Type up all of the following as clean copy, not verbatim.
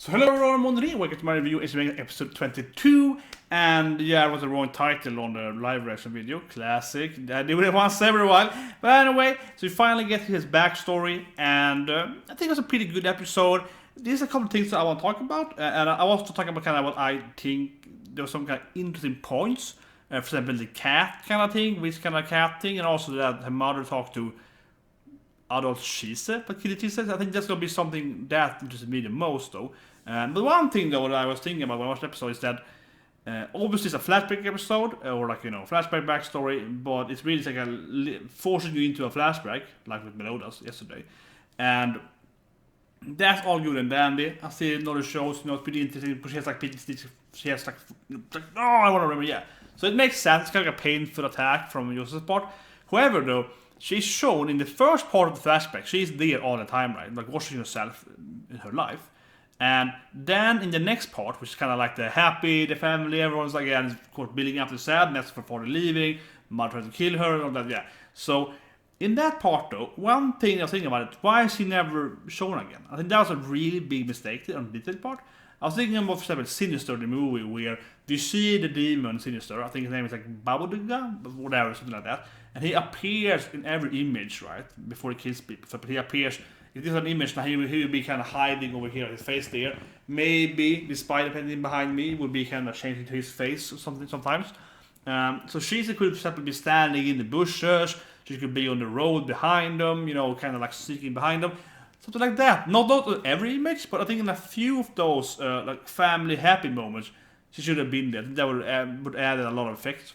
So hello everyone, I'm Mondri, welcome to my review, it's episode 22, and yeah, it was the wrong title on the live reaction video, classic, I do it once every while, but anyway, so we finally get his backstory, and I think it was a pretty good episode. There's a couple of things that I want to talk about, and I want to talk about kind of what I think, there was some kind of interesting points, for example the cat kind of thing, which kind of cat thing, and also that her mother talked to adult Chise, but Chise, I think that's gonna be something that interested me the most though. But one thing though that I was thinking about when I watched the episode is that obviously it's a flashback episode or like flashback backstory, but it's really like forcing you into a flashback like with Melodas yesterday, and that's all good and dandy. I see another shows, it's pretty interesting. But she has like oh, I want to remember, yeah. So it makes sense. It's kind of like a painful attack from Joseph's part. However, though, she's shown in the first part of the flashback, she's there all the time, right? Like watching herself in her life. And then in the next part, which is kind of like the happy, the family, everyone's like, yeah, of course, building up the sadness for father leaving, mother trying to kill her, and all that, yeah. So in that part, though, one thing I was thinking about it, why is she never shown again? I think that was a really big mistake on the detail part. I was thinking about, for example, Sinister, the movie, where you see the demon Sinister, I think his name is like Babadoga, whatever, something like that. And he appears in every image, right, before he kills people. So he appears, if there's an image, now he will be kind of hiding over here, his face there. Maybe the spider painting behind me will be kind of changing to his face or something sometimes. So she could, for example, be standing in the bushes, she could be on the road behind them, kind of like sneaking behind them. Something like that. Not every image, but I think in a few of those like family happy moments, she should have been there. That would add a lot of effect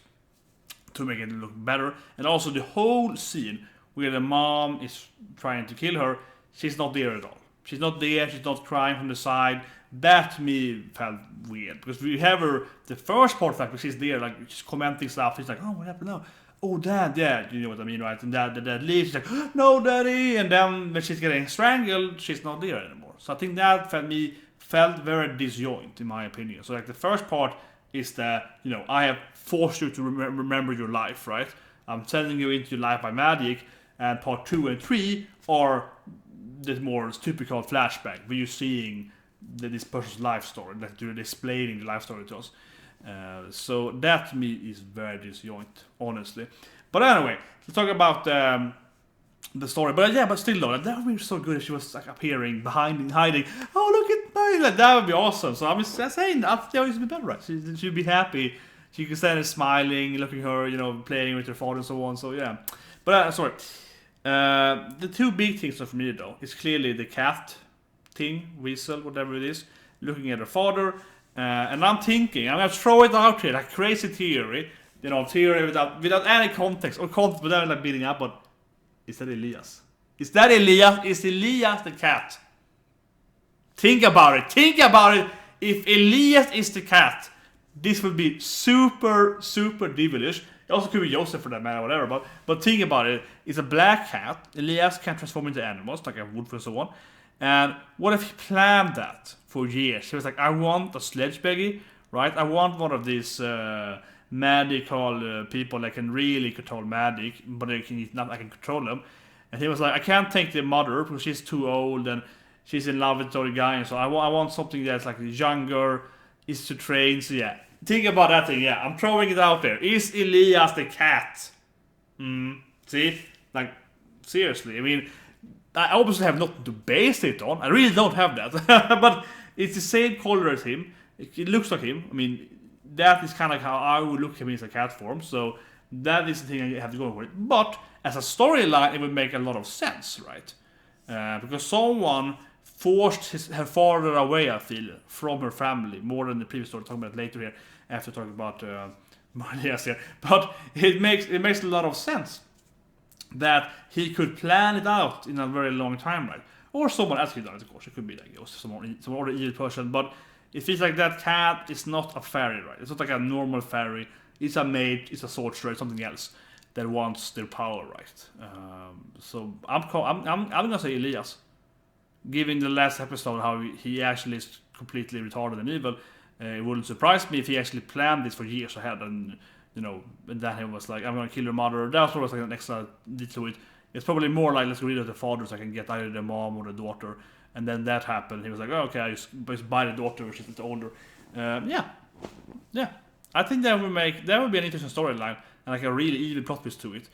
to make it look better. And also the whole scene where the mom is trying to kill her, she's not there at all. She's not there, she's not crying from the side. That to me felt weird. Because we have her, the first part of that, she's there, like, she's commenting stuff. She's like, oh, what happened now? Oh, Dad, yeah, you know what I mean, right? And Dad leaves, she's like, no, Daddy! And then when she's getting strangled, she's not there anymore. So I think that felt very disjoint, in my opinion. So like the first part is that, I have forced you to remember your life, right? I'm sending you into your life by magic, and part 2 and 3 are the more typical flashback, where you're seeing this person's life story, that you're displaying the life story to us. So that to me is very disjoint, honestly. But anyway, let's talk about the story. But yeah, but still though, that would be so good if she was like appearing behind and hiding. Oh, look at me! Like, that would be awesome. So I'm just saying that would be better, right? She'd be happy. She could stand there smiling, looking at her, playing with her father and so on. So yeah. But sorry. The two big things for me though is clearly the cat thing, weasel, whatever it is, looking at her father. And I'm thinking, I'm gonna throw it out here, like crazy theory, theory without any context, but then like building up, but is that Elias? Is that Elias? Is Elias the cat? Think about it. If Elias is the cat, this would be super, super devilish. It also could be Joseph for that matter, whatever, but think about it. It's a black cat. Elias can transform into animals, like a wolf and so on. And what if he planned that for years? He was like, I want a Sleigh Beggy, right? I want one of these magical people that can really control magic, but I can control them. And he was like, I can't take the mother because she's too old and she's in love with the other guy, and so I want something that's like younger, is to train. So yeah, think about that thing. Yeah, I'm throwing it out there. Is Elias the cat? See, like seriously. I mean, I obviously have nothing to base it on. I really don't have that. But it's the same color as him. It looks like him. I mean, that is kind of how I would look at him in a cat form. So that is the thing I have to go with. But as a storyline, it would make a lot of sense, right? Because someone forced her father away, I feel, from her family, more than the previous story. Talking about it later here, after talking about yes, here. But it makes a lot of sense that he could plan it out in a very long time, right? Or someone else could do it, of course. It could be like some other evil person, but it feels like that cat is not a fairy, right? It's not like a normal fairy. It's a mage, it's a sorcerer, it's something else that wants their power, right? So I'm gonna say Elias. Given the last episode how he actually is completely retarded and evil, it wouldn't surprise me if he actually planned this for years ahead, and and then he was like, I'm gonna kill your mother. That was like an extra detail to it. It's probably more like, let's get rid of the father so I can get either the mom or the daughter. and then that happened. He was like, oh, okay, I just buy the daughter, which is a little older. Yeah. I think that would be an interesting storyline and like a really evil plot twist to it.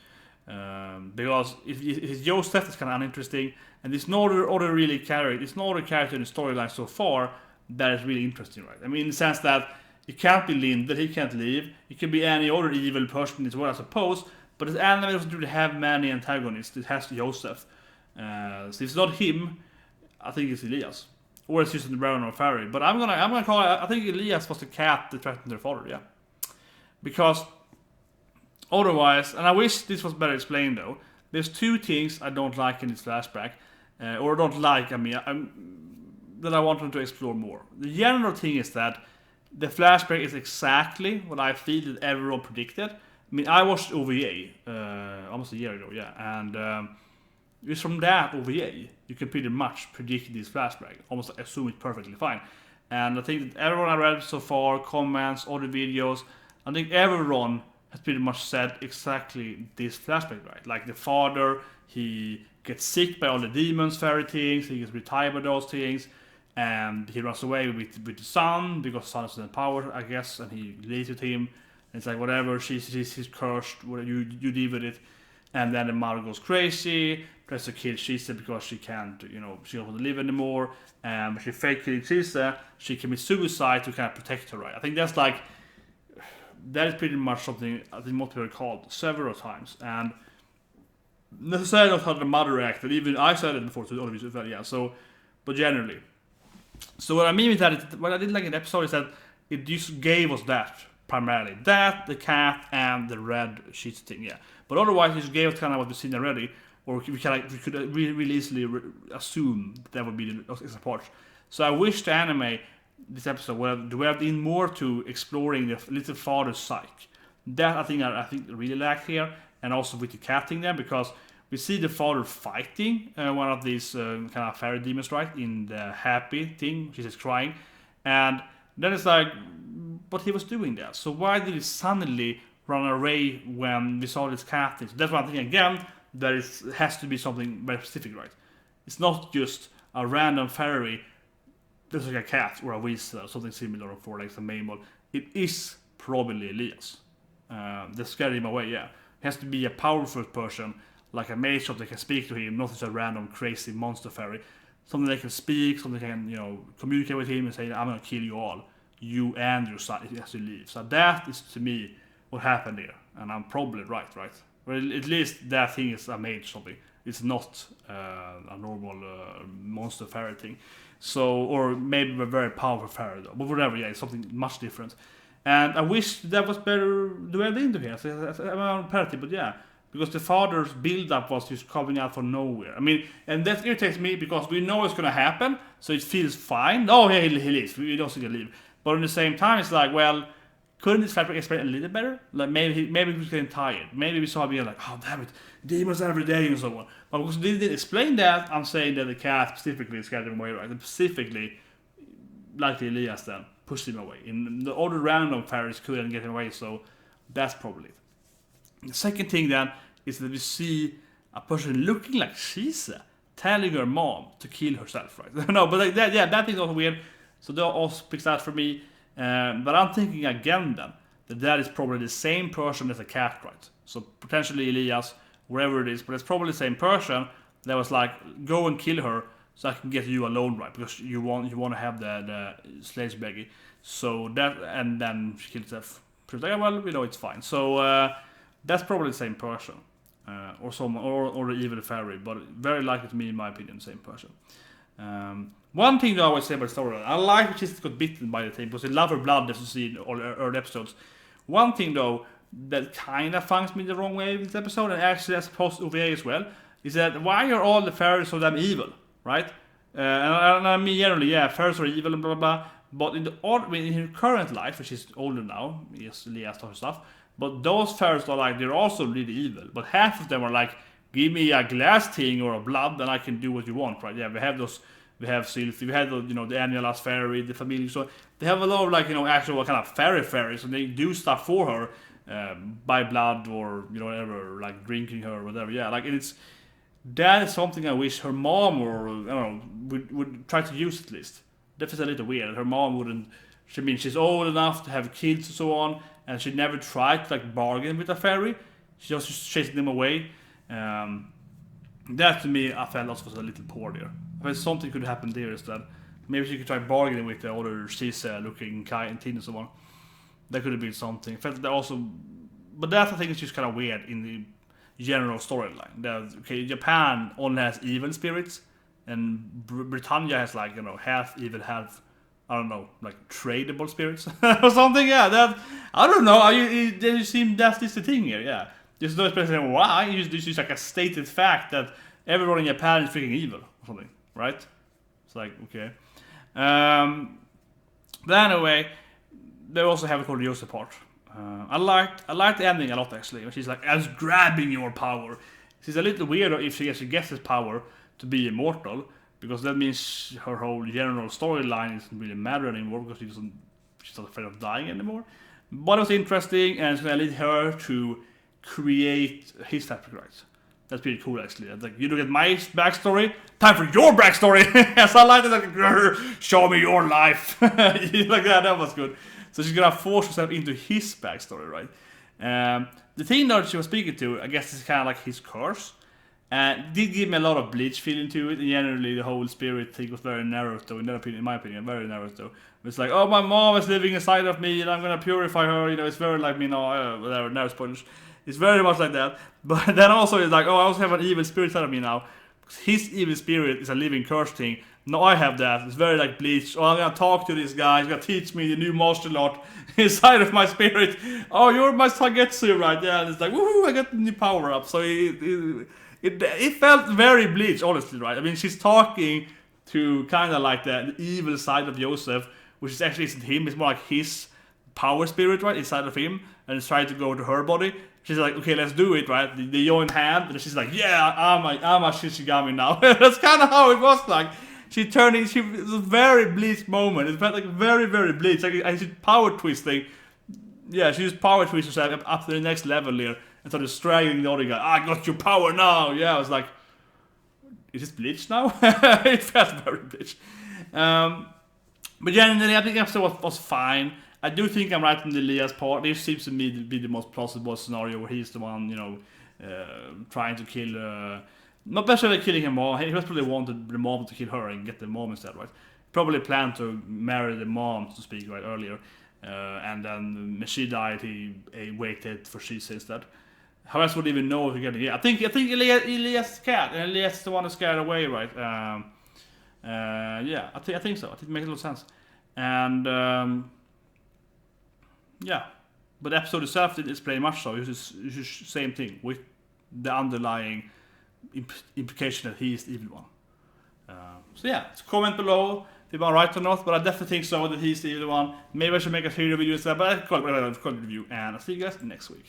Because if Joseph is kind of uninteresting, and there's no other really character, there's no other character in the storyline so far that is really interesting, right? I mean, in the sense that it can't be Lind, he can't leave. It can be any other evil person as well, I suppose. But this anime doesn't really have many antagonists. It has Joseph. So if it's not him, I think it's Elias, or it's just the Baron or Fairy. But I'm gonna call it. I think Elias was the cat that threatened their father. Yeah, because otherwise, and I wish this was better explained though. There's two things I don't like in this flashback, or don't like. I mean, that I want them to explore more. The general thing is that the flashback is exactly what I feel that everyone predicted. I mean, I watched OVA almost a year ago, yeah, and just from that OVA, you can pretty much predict this flashback, almost assume it perfectly fine. And I think that everyone I read so far, comments, other videos, I think everyone has pretty much said exactly this flashback, right? Like the father, he gets sick by all the demons, fairy things, he gets retired by those things, and he runs away with the son, because the son has the power, I guess, and he leaves with him. And it's like, whatever, she's cursed, whatever, you deal with it. And then the mother goes crazy, tries to kill Chise because she can't, she don't want to live anymore. And she fake killing Chise, she commits suicide to kind of protect her, right? I think that is pretty much something I think most people called several times. And necessarily not how the mother reacted, even I said it before to all of you, yeah, so, but generally. So what I mean with that, what I did like in the episode is that it just gave us that, primarily. That, the cat, and the red sheet thing, yeah. But otherwise, it just gave us kind of what we've seen already, or we could really easily assume that would be the extra part. So I wish the anime, this episode, would have been more to exploring the little father's psyche. That I think really lacked here, and also with the cat thing there, because we see the father fighting one of these kind of fairy demons, right, in the happy thing, she's just crying, and then it's like, but he was doing that, so why did he suddenly run away when we saw this cat thing? So that's one thing, again, that has to be something very specific, right? It's not just a random fairy, there's like a cat or a weasel or something similar, or four legs, a mammal. It is probably Elias. That scared him away, yeah. It has to be a powerful person, like a mage, that can speak to him, not just a random crazy monster fairy. Something they can speak, something they can, communicate with him and say, I'm gonna kill you all. You and your son, as you leave. So that is, to me, what happened here. And I'm probably right? Well, at least that thing is a mage something. It's not a normal monster fairy thing. So, or maybe a very powerful fairy though. But whatever, yeah, it's something much different. And I wish that was better delved into here. I'm on parity, but yeah. Because the father's build-up was just coming out from nowhere. I mean, and that irritates me because we know it's gonna happen, so it feels fine. Oh, yeah, he leaves. We don't see him leave. But at the same time, it's like, well, couldn't this flashback explain a little better? Like maybe he was getting tired. Maybe we saw him being like, oh damn it, demons every day and so on. But because they didn't explain that, I'm saying that the cat specifically scared him away, right? And specifically, like the Elias then, pushed him away. And the other random fairies couldn't get him away, so that's probably it. The second thing then is that we see a person looking like Chise telling her mom to kill herself, right? No, but like that, yeah, that thing is also weird. So that also picks that for me. But I'm thinking again then that is probably the same person as the cat, right? So potentially Elias, wherever it is, but it's probably the same person that was like, go and kill her so I can get you alone, right? Because you want to have the Sleigh Beggy. So that, and then she kills herself. She's like, well, we know it's fine. So that's probably the same person. Or someone, or the evil fairy, but very likely to me, in my opinion, the same person. One thing that I always say about the story, I like that she's got bitten by the thing, because they love her blood, as you see in all early episodes. One thing though, that kind of funks me the wrong way in this episode, and actually as opposed to OVA as well, is that why are all the fairies so damn evil, right? And I mean generally, yeah, fairies are evil and blah blah blah, but in her current life, which is older now, yes, Elias and stuff, but those fairies are like, they're also really evil, but half of them are like, give me a glass thing or a blood and I can do what you want, right? Yeah, we have those, we have Sylphie, we have the, the Annulas fairy, the family, so they have a lot of like, actual kind of fairies, and they do stuff for her, by blood or, whatever, like drinking her or whatever, yeah, like it's, that is something I wish her mom or I don't know would try to use at least. That is a little weird. Her mom wouldn't. I mean, she's old enough to have kids and so on, and she never tried to like bargain with a fairy. She just chased them away. That to me, I felt also was a little poor there. I felt something could happen there instead. Maybe she could try bargaining with the other Chise looking Kai and Teen and so on. That could have been something. I felt that also, but that I think is just kind of weird in the general storyline. That okay, Japan only has evil spirits, and Britannia has like half evil, half I don't know, like tradable spirits or something. Yeah, that I don't know. You seem that's the thing here. Yeah. There's no explanation why. It's just like a stated fact that everyone in Japan is freaking evil or something, right? It's like, okay. But anyway, they also have it called the Joseph part. I liked the ending a lot actually. She's like, I was grabbing your power. She's a little weird if she actually gets this power to be immortal, because that means her whole general storyline doesn't really matter anymore because she's not afraid of dying anymore. But it was interesting, and it's gonna lead her to create his type of rights. That's pretty cool actually. It's like, you look at my backstory, time for your backstory. Yes, I like it. Like, show me your life. Like that was good. So she's gonna force herself into his backstory, right? The thing that she was speaking to, I guess, is kind of like his curse. Did give me a lot of Bleach feeling to it, and generally the whole spirit thing was very Naruto, in my opinion, very Naruto. It's like, oh, my mom is living inside of me, and I'm gonna purify her. It's very like whatever, Naruto spoilers. It's very much like that. But then also it's like, oh, I also have an evil spirit inside of me now. His evil spirit is a living curse thing. No, I have that. It's very like Bleach. Oh, I'm gonna talk to this guy. He's gonna teach me the new martial art inside of my spirit. Oh, you're my Sagetsu, right? Yeah, and it's like, woohoo, I got the new power up. So it felt very Bleach, honestly, right? I mean, she's talking to kind of like the evil side of Joseph, which is actually isn't him. It's more like his power spirit, right, inside of him, and it's trying to go to her body. She's like, okay, let's do it, right? They join hand, and she's like, yeah, I'm a Shishigami now. That's kind of how it was like. It was a very Bleach moment. It felt like very, very Bleach. Like she's power twisting. Yeah, she just power twists herself up to the next level here and started straggling the other guy. I got your power now. Yeah, I was like, is this Bleach now? It felt very Bleach. But generally, I think the episode was fine. I do think I'm right in the Elias part. This seems to me to be the most plausible scenario where he's the one, trying to kill. Not necessarily killing her mom. He was probably wanted the mom to kill her and get the mom instead, right? Probably planned to marry the mom, so to speak, right, earlier. And then when she died, he waited for Chise instead. How else would he even know if you're getting it? I think Elias the cat, and Elias is the one who scared away, right? Yeah, I think so. I think it makes a lot of sense. And yeah, but the episode itself didn't explain much so. It's just the same thing with the underlying implication that he is the evil one. So yeah, comment below if I'm right or not, but I definitely think so that he's the evil one. Maybe I should make a theory video instead, but I'll call it a review, and I'll see you guys next week.